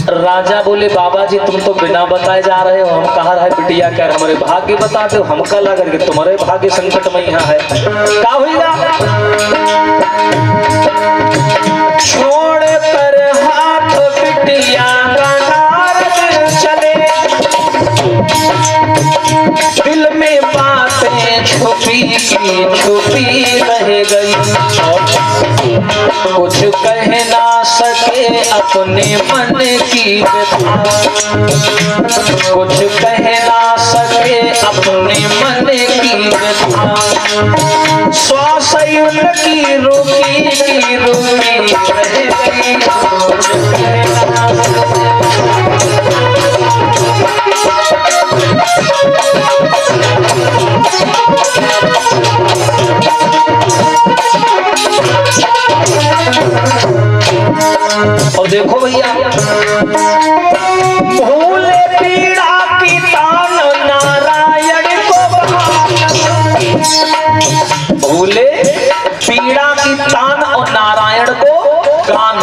राजा बोले बाबा जी तुम तो बिना बताए जा रहे हो, हम कहा रहे बिटिया क्या हमारे भाग्य बता दो, हम कहा लगा कि तुम्हारे भाग्य संकट में यहाँ है। क्या हुआ? छोड़ कर हाथ बिटिया का नारद चले, दिल में बातें छुपी की छुपी रह गई, कुछ कह ना सके अपने मन की व्यथा, कुछ कह ना सके अपने मन की व्यथा, श्वास उनकी रुकी की रुकी रह गई, कुछ कह ना और देखो भैया भूले पीड़ा की तान नारायण को, भूले पीड़ा की तान और नारायण को गान,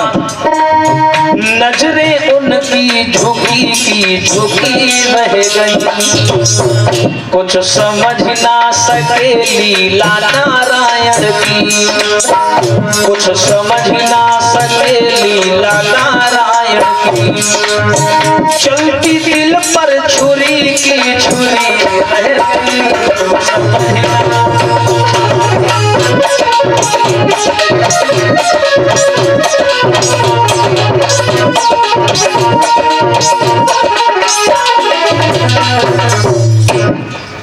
नजरें उनकी झुकी की झुकी रह गई, कुछ समझ ना सके लीला नारायण की, कुछ समझ ना सके लीला नारायण की, चलती दिल पर छुरी की छुरी रहती,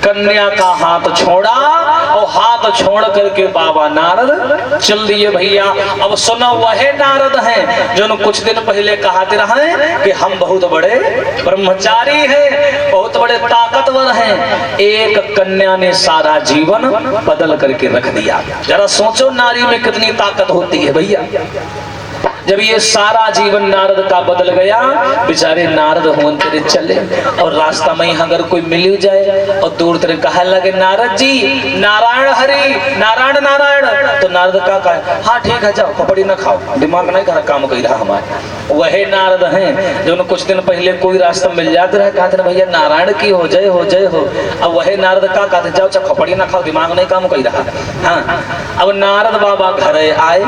कन्या का हाथ छोड़ा और हाथ छोड़ करके बाबा नारद चल दिए भैया। अब सुना वह नारद हैं जो कुछ दिन पहले कहते रहे कि हम बहुत बड़े ब्रह्मचारी हैं, बहुत बड़े ताकतवर हैं। एक कन्या ने सारा जीवन बदल करके रख दिया। जरा सोचो नारी में कितनी ताकत होती है भैया। जब ये सारा जीवन नारद का बदल गया, बेचारे नारद होन तेरे चले और रास्ता में अगर कोई मिल जाए और दूर तेरे कहा लगे नारद जी नारायण हरि नारायण नारायण, तो नारद का कहे हाँ ठीक है जाओ खोपड़ी न खाओ, दिमाग नहीं कर काम कर रहा हमारे। वही नारद हैं जो कुछ दिन पहले कोई रास्ता मिल जाते रहे कहते भैया नारायण की हो जय हो जय हो। अब वही नारद का कहते जाओ चाहे खोपड़ी न खाओ, दिमाग नहीं काम कर रहा। हाँ अब नारद बाबा घर आए,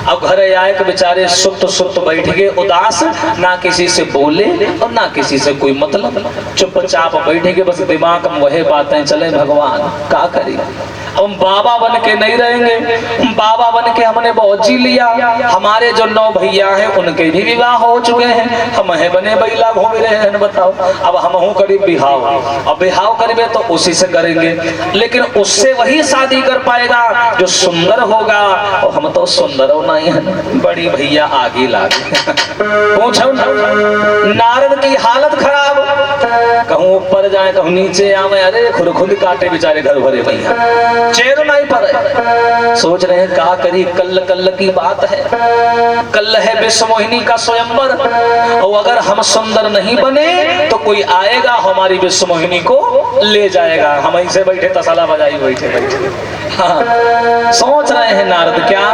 अब घर आए के बेचारे सुत सुत बैठ गए उदास, ना किसी से बोले और ना किसी से कोई मतलब, चुपचाप बैठ गए, बस दिमाग में वही बातें चले भगवान क्या करें। अब हम बाबा बन के नहीं रहेंगे, हम बाबा बन के हमने बहुत जी लिया। हमारे जो 9 भैया हैं उनके भी विवाह हो चुके हैं, हम है बने बैला घूम रहे हैं। बताओ अब हम हूँ करीब बिहाव, अब बिहाव करेंगे तो उसी से करेंगे, लेकिन उससे वही शादी कर पाएगा जो सुंदर होगा, और हम तो सुंदर हो नहीं है, बड़ी भैया आगे लागे। पूछो नारद की हालत खराब, कहूँ ऊपर जाए कहूँ नीचे आवे, अरे खुद खुद काटे बेचारे घर भरे भैया चेर नहीं पड़े। सोच रहे हैं क्या करी, कल कल की बात है, कल है विश्व मोहिनी का स्वयंवर, और अगर हम सुंदर नहीं बने तो कोई आएगा हमारी विश्व मोहिनी को ले जाएगा। हम ऐसे बैठे तसला बजाई बैठे बैठे। हाँ सोच रहे हैं नारद क्या,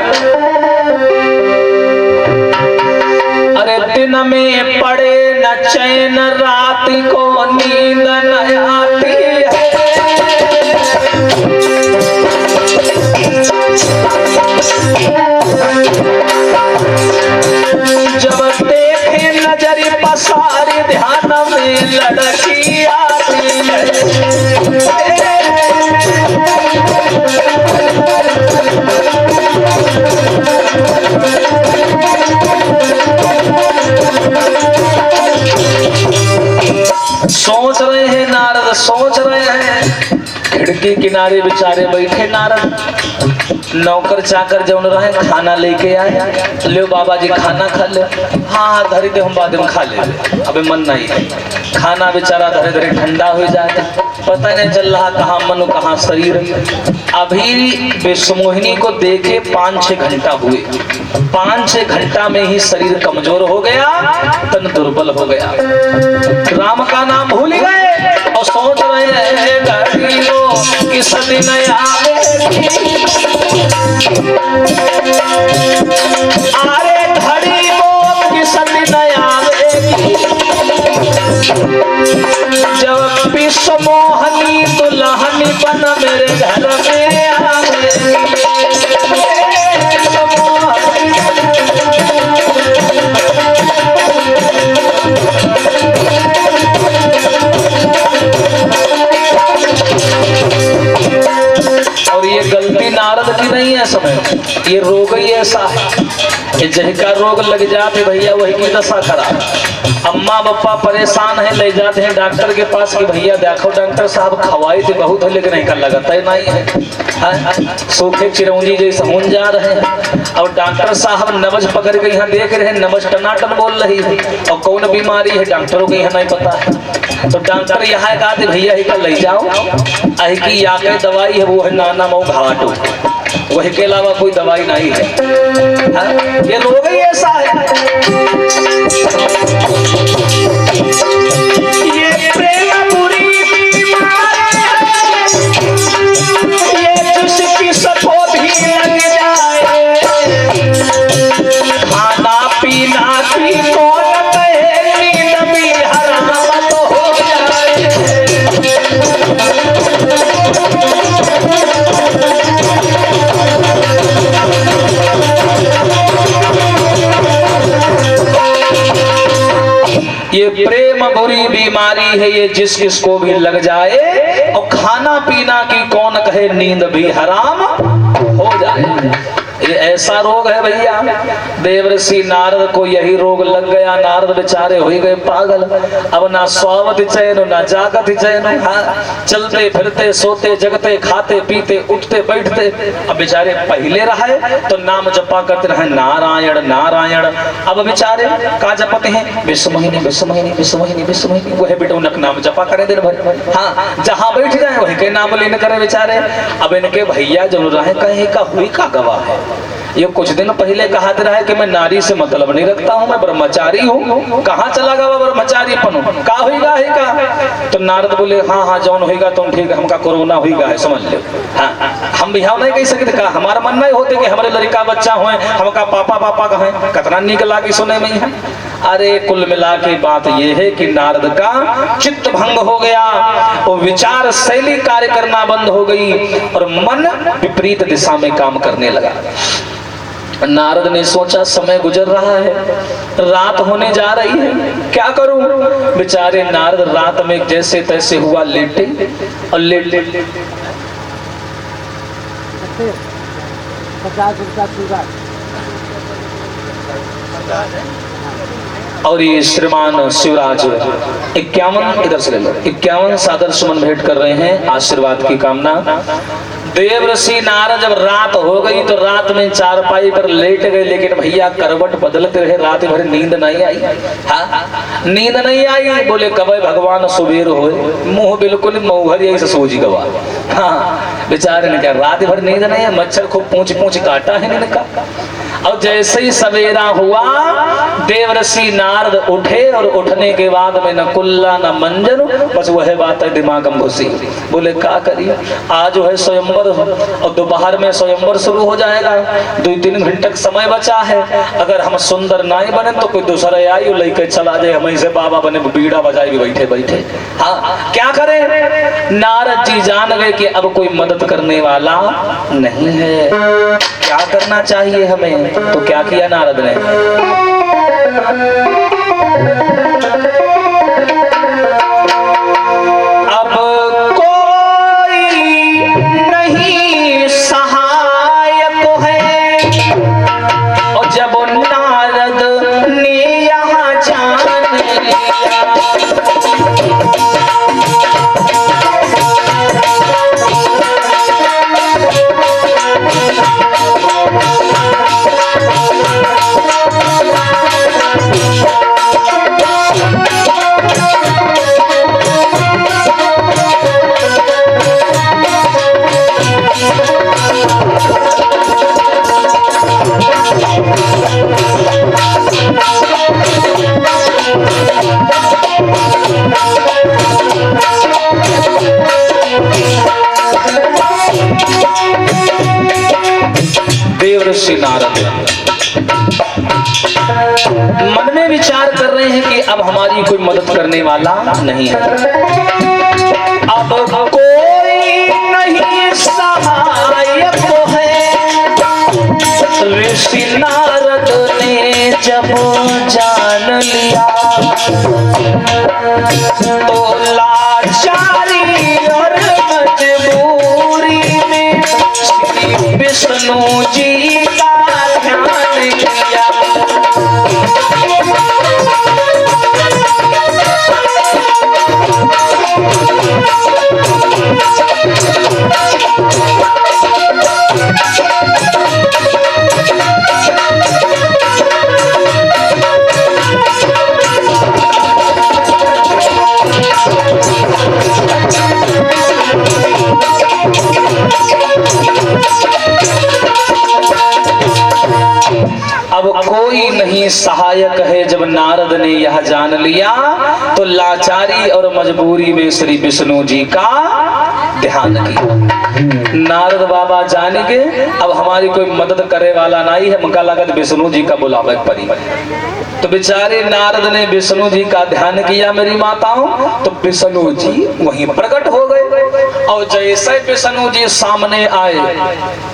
अरे दिन में पड़े न चैन रात को नींद न आती है, जब देखे नजर पसारे ध्यान में लड़की आती है। सोच रहे हैं नारद, सोच रहे हैं, खिड़की किनारे बेचारे बैठे नारद। नौकर चाकर जौन रहे खाना लेके आए, ले बाबा जी खाना खा ले। हाँ धरे दे हम बाद में खा ले, अबे मन नहीं है। खाना बेचारा धरे धरे ठंडा हो जाता, पता नहीं चल रहा कहाँ मन कहाँ शरीर। अभी विश्वमोहिनी को देखे 5-6 घंटा हुए, 5-6 घंटा में ही शरीर कमजोर हो गया, तन दुर्बल हो गया, राम का नाम भूल गए और सोच रहे हैं किस दिन आवेगी, अरे घड़ी वो किस दिन मोहनी दुल्हनी बन मेरे घर में आवे। और ये गलती नारद की नहीं है, समय ये रोग ही ऐसा है कि जिनका रोग लग जाते भैया वही की दशा खराब। अम्मा पापा परेशान है, ले जाते हैं डॉक्टर के पास कि भैया देखो डॉक्टर साहब खवाई तो बहुत है लेकिन इनका लगता ही नहीं है, सूखे चिरौंजी जैसे मुन जा रहे हैं। और डॉक्टर साहब नब्ज पकड़ के यहाँ देख रहे हैं, नब्ज टनाटन बोल रही है और कौन बीमारी है डॉक्टरों को यहाँ नहीं पता है। तो डॉक्टर यहाँ कहते भैया ही ले जाओ, अही की या के दवाई है वो है नाना मऊ घाटो, वही के अलावा कोई दवाई नहीं है। ये रोग ही ऐसा है। ये प्रेम बुरी बीमारी है, ये जिसकी सबको भी लग जाए, खाना पीना भी कौन कहे, नींद भी हराम तो हो जाए। ये प्रेम बुरी बीमारी है, ये जिस किसको भी लग जाए, और खाना पीना की कौन कहे, नींद भी हराम हो जाए। ये ऐसा रोग है भैया। देवर्षि नारद को यही रोग लग गया, नारद बेचारे हो गए पागल। अब ना स्वावत चैन ना जागत चैन, चलते फिरते सोते जगते खाते पीते उठते बैठते। अब बेचारे पहले रहे तो नाम जपा करते रहे नारायण नारायण, अब बेचारे का जपते हैं विश्वमोहिनी विश्वमोहिनी विश्वमोहिनी विश्वमोहिनी, वह बेटौनक नाम जपा करे दिन भर। हाँ, जहाँ बैठ जाए वही के नाम लेने करे बेचारे। अब इनके भैया जो रहे कहीं का हुई का गवाह है। ये कुछ दिन पहले कहा रहा है कि मैं नारी से मतलब नहीं रखता हूँ, मैं ब्रह्मचारी हूँ। कहाँ चला गया ब्रह्मचारी पन, का होगा है का? तो नारद बोले हाँ हाँ जौन होगा तुम ठीक है, हमका कोरोना होगा है समझ लो। हाँ, हम बिहाव नहीं कह सकते का, हमारा मन नहीं होते कि हमारे लड़का बच्चा हो, हमका पापा पापा कहे, कितना निक लागे सुने में है। अरे कुल मिला के बात यह है कि नारद का चित्त भंग हो गया, वो विचार शैली कार्य करना बंद हो गई और मन विपरीत दिशा में काम करने लगा। नारद ने सोचा समय गुजर रहा है, रात होने जा रही है, क्या करूं? बेचारे नारद रात में जैसे तैसे हुआ लेटे और लेटे और ये श्रीमान शिवराज 51 इधर से ले लो, 51 सादर सुमन भेंट कर रहे हैं आशीर्वाद की कामना। देवर्षि नारद जब रात हो गई तो रात में चारपाई पर लेट गए, लेकिन भैया करवट बदलते रहे, रात भर नींद नहीं आई। हाँ, नींद नहीं आई। बोले कब भगवान सुबेर होए, मुंह बिल्कुल मऊहर यही से सोच गवा। हाँ, बेचारे ने क्या रात भर नींद नहीं है, मच्छर खूब पूंछ पूंछ काटा है इनका। और जैसे ही सवेरा हुआ देवर्षि नारद उठे और उठने के बाद में न कुल्ला न मंजन, बस वह बात है दिमाग में घुसी। बोले क्या करिए, आज है स्वयंवर और दोपहर में स्वयंवर शुरू हो जाएगा, 2-3 घंटे का समय बचा है। अगर हम सुंदर नहीं बने तो कोई दूसरा आई लेके चला जाए, हम ऐसे बाबा बने बीड़ा बजाए भी बैठे बैठे। हाँ, क्या करें? नारद जी जान गए कि अब कोई मदद करने वाला नहीं है, क्या करना चाहिए हमें? तो क्या किया नारद ने? अब कोई नहीं सहायक है, और जब नारद ने यहाँ जान लिया देवर्षि नारद मन में विचार कर रहे हैं कि अब हमारी कोई मदद करने वाला नहीं है। अब कोई नहीं सहायक है, ऋषि नारद ने जब जान लिया तो लाचारी और मजबूरी में श्री विष्णु जी का ध्यान किया। अब कोई नहीं सहायक है, जब नारद ने यह जान लिया तो लाचारी और मजबूरी में श्री विष्णु जी का ध्यान किया। नारद बाबा जाने के अब हमारी कोई मदद करे वाला नहीं है, मका लगत विष्णु जी का बुलावे पड़ी। तो बेचारे नारद ने विष्णु जी का ध्यान किया मेरी माताओं, तो विष्णु जी वहीं प्रकट हो गए। और जैसे विष्णु जी सामने आए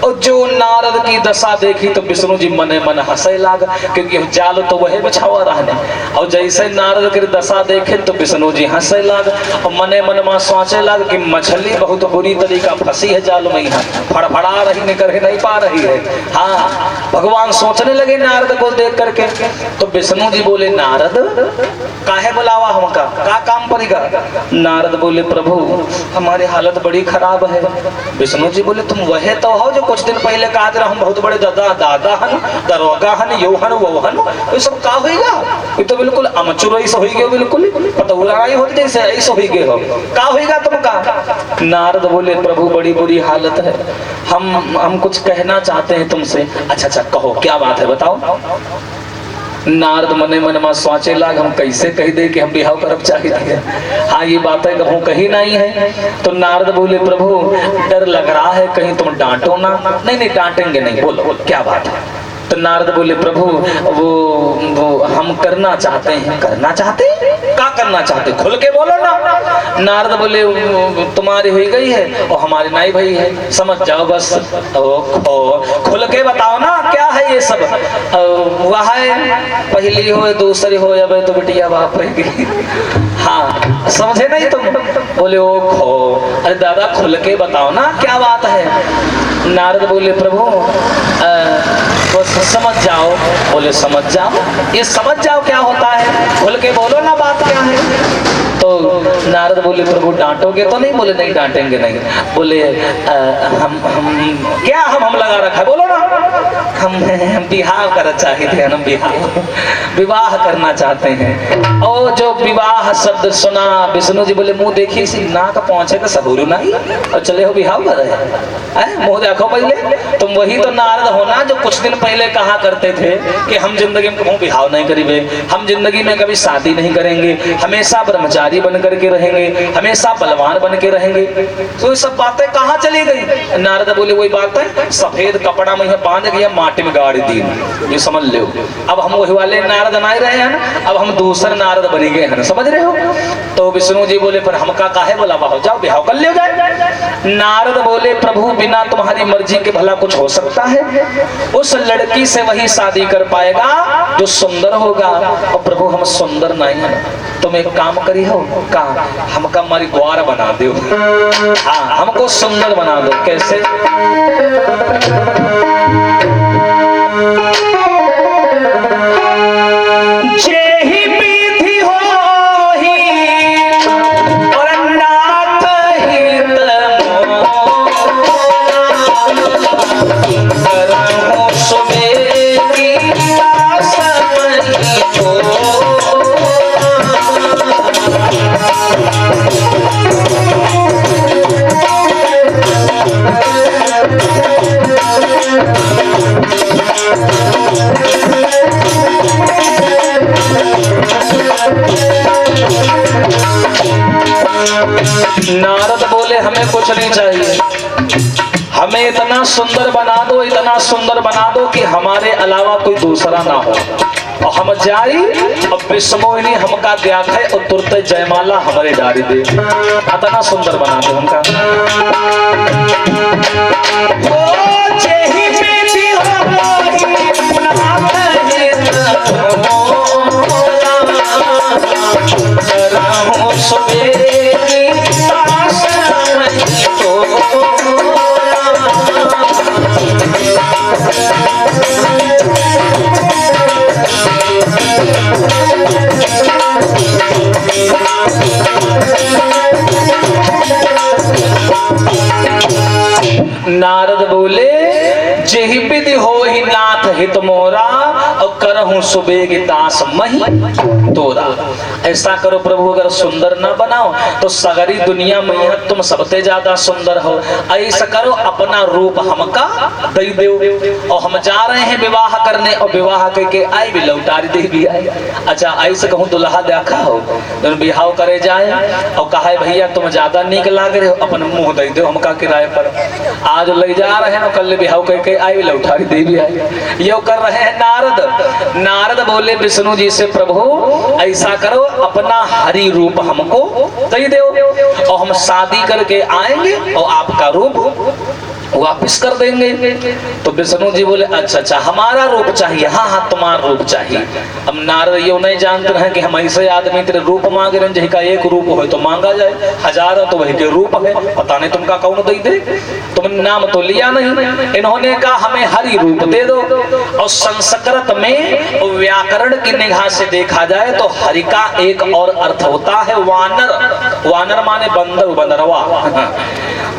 और जो नारद की दशा देखी तो विष्णु जी मने मन हंसे लगा, क्योंकि जाल तो वही बिछावा रहने। और जैसे नारद की दशा देखे तो विष्णु जी हंसे लगा और मने मन में सोचे लगा कि मछली बहुत बुरी तरीका फंसी है जाल में, फड़फड़ा रही निकल नहीं पा रही है। हाँ, भगवान सोचने लगे नारद को देख करके। तो विष्णु जी बोले नारद काहे बुलावा हमका, का काम पड़ेगा? नारद बोले प्रभु हमारी हालत बड़ी खराब है। विष्णु जी बोले तुम वह तो हो जो कुछ दिन पहले कहा था हम बहुत बड़े दादा हन, दरोगा हन, यो हन वो हन, ये सब का होगा? ये तो बिल्कुल अमचुर ऐसा हो गए, बिल्कुल पतौरा नहीं होती जैसे ऐसा हो गए हो, का होगा तुमका? नारद बोले प्रभु बड़ी बुरी हालत है, हम कुछ कहना चाहते हैं तुमसे। अच्छा कहो क्या बात है बताओ। नारद मने मन में सोचे लाग हम कैसे कह दे कि हम बिहाव करब चाहिए। हाँ ये बात है कहूँ कहीं नहीं है। तो नारद बोले प्रभु डर लग रहा है कहीं तुम डांटो ना। नहीं डांटेंगे नहीं, बोलो क्या बात है। तो नारद बोले प्रभु वो हम करना चाहते हैं। करना चाहते क्या करना चाहते खुल के बोलो ना। नारद बोले तुम्हारी हुई गई है और हमारी नहीं भई है, समझ जाओ बस। खुल के बताओ ना क्या है ये सब। वह पहली हो दूसरी हो या तो बिटिया बाप है। हाँ समझे नहीं तुम? बोले ओ खो, अरे दादा खुल के बताओ ना क्या बात है। नारद बोले प्रभु बस समझ जाओ। बोले समझ जाओ, ये समझ जाओ क्या होता है, खुल के बोलो ना बात क्या है। तो नारद बोले प्रभु डांटोगे तो नहीं? बोले नहीं डांटेंगे नहीं। बोले हम क्या हम लगा रखा है, बोलो ना। हम बिहाव करना चाहते हैं, हम विवाह करना चाहते हैं। और जो विवाह शब्द सुना विष्णु जी बोले मुंह देखी सी नाक पहुंचे तो सबूरू नहीं और चले हो बिहाव कर रहे। मुंह देखो पहले, तुम वही तो नारद हो ना जो कुछ दिन पहले कहा करते थे कि हम जिंदगी में कभी बिहाव नहीं करेंगे, हम जिंदगी में कभी शादी नहीं करेंगे, हमेशा ब्रह्मचारी बन करके रहेंगे, हमेशा बलवान बन के रहेंगे। तो ये सब बातें कहाँ चली गई? नारद बोले वही बात है, सफेद कपड़ा में बांध गया माटी में गाड़ दी, ये समझ लो। अब हम वही वाले नारद नहीं रहे हैं, अब हम दूसरे नारद बन गए हैं, समझ रहे हो? तो विष्णु जी बोले पर हमका काहे बोला बाबू जाओ बिहाव कर ले जाए। नारद बोले प्रभु बिना तुम्हारी मर्जी के भला कुछ हो सकता है? उस लड़की से वही शादी कर पाएगा जो सुंदर होगा। और प्रभु हम सुंदर नहीं है, तुम एक काम करी हो का हमका हमारी ग्वार बना दो। हाँ हमको सुंदर बना दो। कैसे? नारद बोले हमें कुछ नहीं चाहिए, हमें इतना सुंदर बना दो, इतना सुंदर बना दो कि हमारे अलावा कोई दूसरा ना हो। और हम जाई अब विश्वमोहिनी हमका देखे और तुरते जयमाला हमारे डारी दे। इतना सुंदर बना दे हमका। नारद बोले जेहि विधि हो ही नाथ हित मोरा और करहूं सुबेग दास मही तोरा। ऐसा करो प्रभु, अगर सुंदर ना बनाओ तो सगरी दुनिया में तुम सबसे ज्यादा सुंदर हो। ऐसा करो अपना रूप हमका दे दो। और हम जा रहे हैं विवाह करने और विवाह करके आई भी लौटारी दे भी आई। अच्छा ऐसे कहूँ दुल्हा देखा हो बिहाव करे जाए और कहा भैया तुम ज्यादा नीक लाग रहे हो, अपन मुंह दे दो हमका किराए पर। आज ले जा रहे हैं कल बिहाव करके आई लौटारी दे भी आई। ये कर रहे हैं नारद। नारद बोले विष्णु जी से प्रभु ऐसा करो अपना हरि रूप हमको दे दो और हम शादी करके आएंगे और आपका रूप वापिस कर देंगे। तो विष्णु जी बोले अच्छा अच्छा हमारा रूप चाहिए। हाँ हाँ तुम्हारा रूप चाहिए। अब नारद ये नहीं जानते हैं कि हम ऐसे आदमी तेरे रूप मांग रहे हैं जिसका एक रूप हो तो मांगा जाए, हजार तो वही के रूप है, पता नहीं तुमका कौन दे दे, तुमने नाम तो लिया नहीं। इन्होंने कहा हमें हरि रूप दे दो। और संस्कृत में व्याकरण की निगाह से देखा जाए तो हरि का एक और अर्थ होता है वानर। वानर माने बंदर, बंदरवा।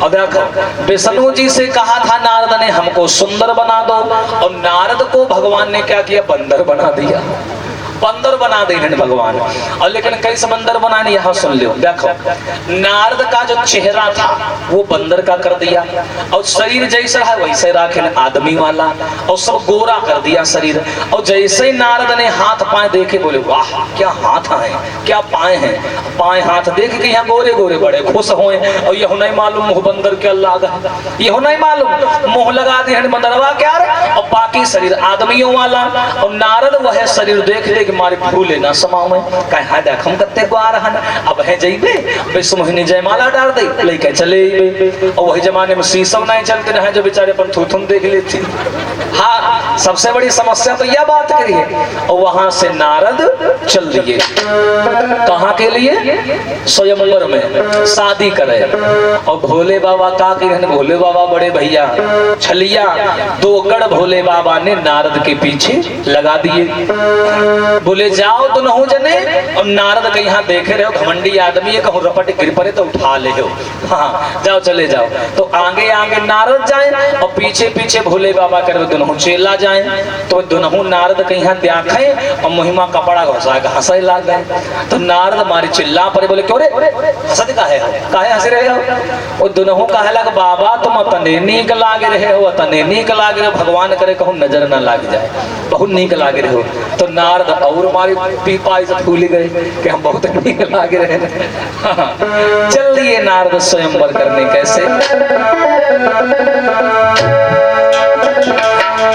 और देखो विष्णु जी से कहा था नारद ने हमको सुंदर बना दो और नारद को भगवान ने क्या किया, बंदर बना दिया। बंदर बना दे भगवान। और लेकिन कैसे बंदर बनाने यहाँ सुन लो। देखो नारद का जो चेहरा था वो बंदर का कर दिया और शरीर जैसा है वैसे राखे आदमी वाला और सब गोरा कर दिया शरीर। और जैसे ही नारद ने हाथ पाए देखे बोले वाह क्या हाथ है, क्या पाए हैं। पाए हाथ देख के यहाँ गोरे गोरे बड़े खुश हुए। और यह नहीं मालूम मुंह बंदर क्या लगा, यह नहीं मालूम मुंह लगा दिए बंदरवा क्या और बाकी शरीर आदमियों वाला। और नारद वह शरीर देख देख मारे भूले ना समाओ में कहा देख हम कत्ते को आ रहा अब है जइबे विश्वमोहिनी जयमाला डाल दे लेके चले। और वही जमाने में शीशम नहीं चलते रहे जो बेचारे अपन थूथुन देख लेती। हाँ सबसे बड़ी समस्या तो यह बात करी है। और वहां से नारद चल दिए कहाँ के लिए, स्वयंवर में शादी करे। और भोले बाबा का भोले बाबा बड़े भैया छलिया दो गढ़ भोले बाबा ने नारद के पीछे लगा दिए। बोले जाओ तो नहु जने। और नारद के यहाँ देखे रहे हो घमंडी आदमी है कहूँ रपट गिर पड़े तो उठा ले हो। हाँ जाओ चले जाओ। तो आगे आगे नारद जाए और पीछे पीछे भोले बाबा करे दोनों चेला जाए। तो दोनों नारद के यहाँ देखे और मुहिमा कपड़ा घसा के हंसे लाग गए। तो नारद मारी चिल्ला पड़े बोले क्यों रे हंसत काहे हंस रहे हो। वो दोनों कहे लग बाबा तुम तने नीक लाग रहे हो, तने नीक लाग रहे हो, भगवान करे कहूँ नजर न लाग जाए, बहुत नीक लाग रहे हो। तो नारद और हमारी पीपाई से फूल गए कि हम बहुत नीक लाग रहे हैं। चल दिए नारद स्वयंवर करने। कैसे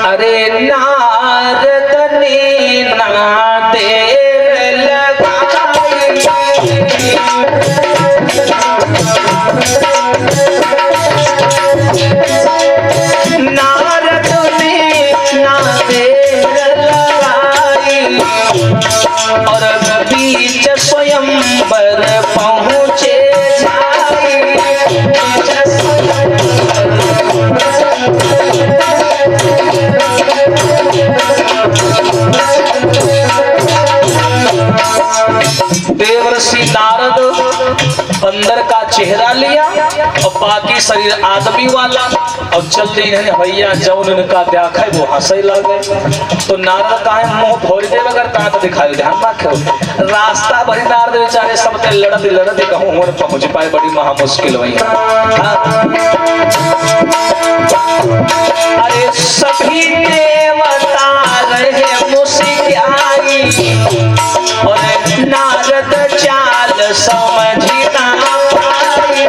अरे नारद ने ना देर लगाई नारद ने ना देर लगाई और बीच स्वयंवर पहुँचे जाई। देवर्षि नारद बंदर का चेहरा लिया और बाकी शरीर आदमी वाला और चल रही है भैया जौन उनका देखा वो हंसे लगे। तो नारद का है मुंह भोर दे अगर तात दिखाई ध्यान रखो। रास्ता भरी नारद बेचारे सब लड़ते लड़ते कहूँ होने पहुंच पाए बड़ी महा मुश्किल वही। अरे सभी देवता रहे मुस्कियाई और नारद चाल समझी ना पाई।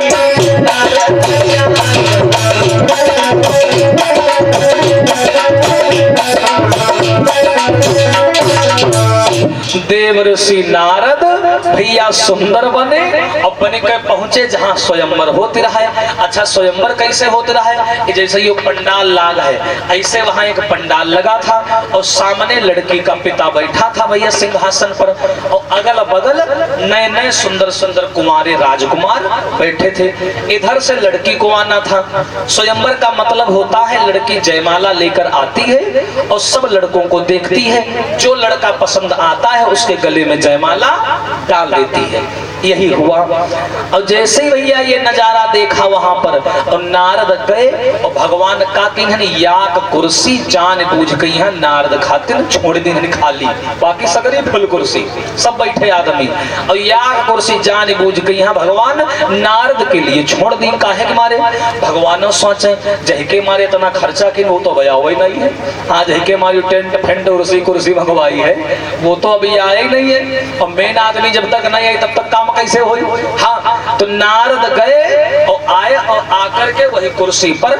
देवर्षि नारद भैया सुंदर बने और बन के पहुंचे जहाँ स्वयंवर होती रहा है। अच्छा स्वयंवर कैसे होते रहा है? जैसे ये पंडाल लाग है ऐसे वहां एक पंडाल लगा था और सामने लड़की का पिता बैठा था भैया सिंहासन पर और अगल बगल नए नए सुंदर सुंदर कुमारे राजकुमार बैठे थे। इधर से लड़की को आना था। स्वयंवर का मतलब होता है लड़की जयमाला लेकर आती है और सब लड़कों को देखती है, जो लड़का पसंद आता है उसके गले में जयमाला डाल देती है। यही हुआ और जैसे ही भैया ये नजारा देखा वहां पर और नारद गए और भगवान का किन्हन याक कुर्सी जान बूझ गई है नारद खातिर छोड़ दी खाली, बाकी सगरी फुल कुर्सी सब बैठे आदमी और याक कुर्सी जान बूझ गई है भगवान नारद के लिए छोड़ दी। काहे के मारे? भगवान सोचे जहके मारे इतना खर्चा कि वो तो भैया हुआ नहीं है। हाँ जहके मारी टेंट फेंट कुर्सी कुर्सी मंगवाई है वो तो अभी आया ही नहीं है और मेन आदमी जब तक नहीं आई तब तक काम कैसे हुई। हाँ तो नारद गए और आए और आकर के वही कुर्सी पर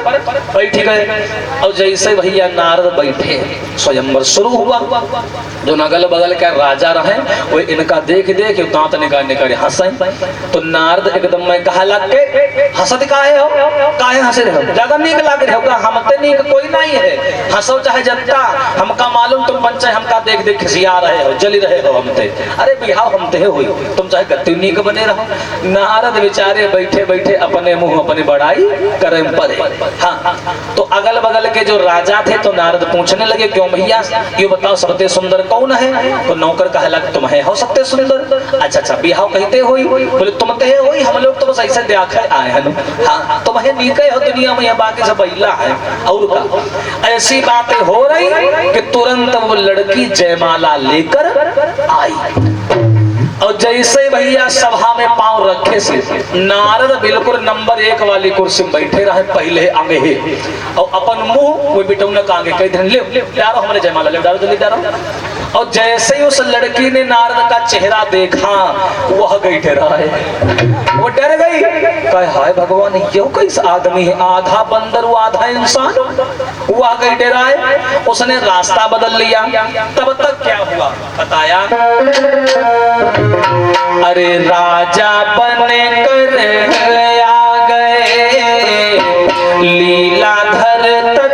बैठ गए और जैसे भैया नारद बैठे स्वयंवर शुरू हुआ। जो अगल बगल के राजा रहे वो इनका देख देख दांत निकाल हंसे तो नारद एकदम में कहा लग के हंसत काहे हो, काहे हंसे रहे हो, ज्यादा नीक लाग रहे हो, हमते नीक कोई नहीं है, हंसो चाहे जनता, हमका मालूम तुम पंचाय हमका देख देख खिसिया रहे हो, जली रहे हो हमते, अरे बिहाव हमते हुई तुम चाहे गति नीक बने रहो। नारद बेचारे बैठे बैठे अपने मुंह अपनी बड़ाई करे पड़े। हाँ तो अगल बगल के जो राजा थे तो नारद पूछने लगे क्यों भैया ये बताओ सबसे सुंदर कौन है? तो नौकर कहे लग तुम है हो सकते सुंदर। अच्छा अच्छा बिहाव कहते हुई? बोले तुम तो है हुई, हम लोग तो बस ऐसे देखे आए हैं। हाँ तुम है नीके हो दुनिया में, यहाँ बाकी सब बैला है। और का ऐसी बातें हो रही कि तुरंत वो लड़की जयमाला लेकर आई और जैसे भैया सभा में पांव रखे से नारद बिल्कुल नंबर 1 वाली कुर्सी में बैठे रहे पहले आगे ही और अपन मुंह वो बिटौना का आगे कह ले डारो हमारे जयमाला ले डारो जल्दी डारो। और जैसे ही उस लड़की ने नारद का चेहरा देखा वह बैठे रहे, वो डर गई, कहे हाय भगवान ये कैसा आदमी है, आधा बंदर वो आधा इंसान, वो आ गई डराए। उसने रास्ता बदल लिया। तब तक क्या हुआ बताया, अरे राजा बने कर आ गए लीलाधर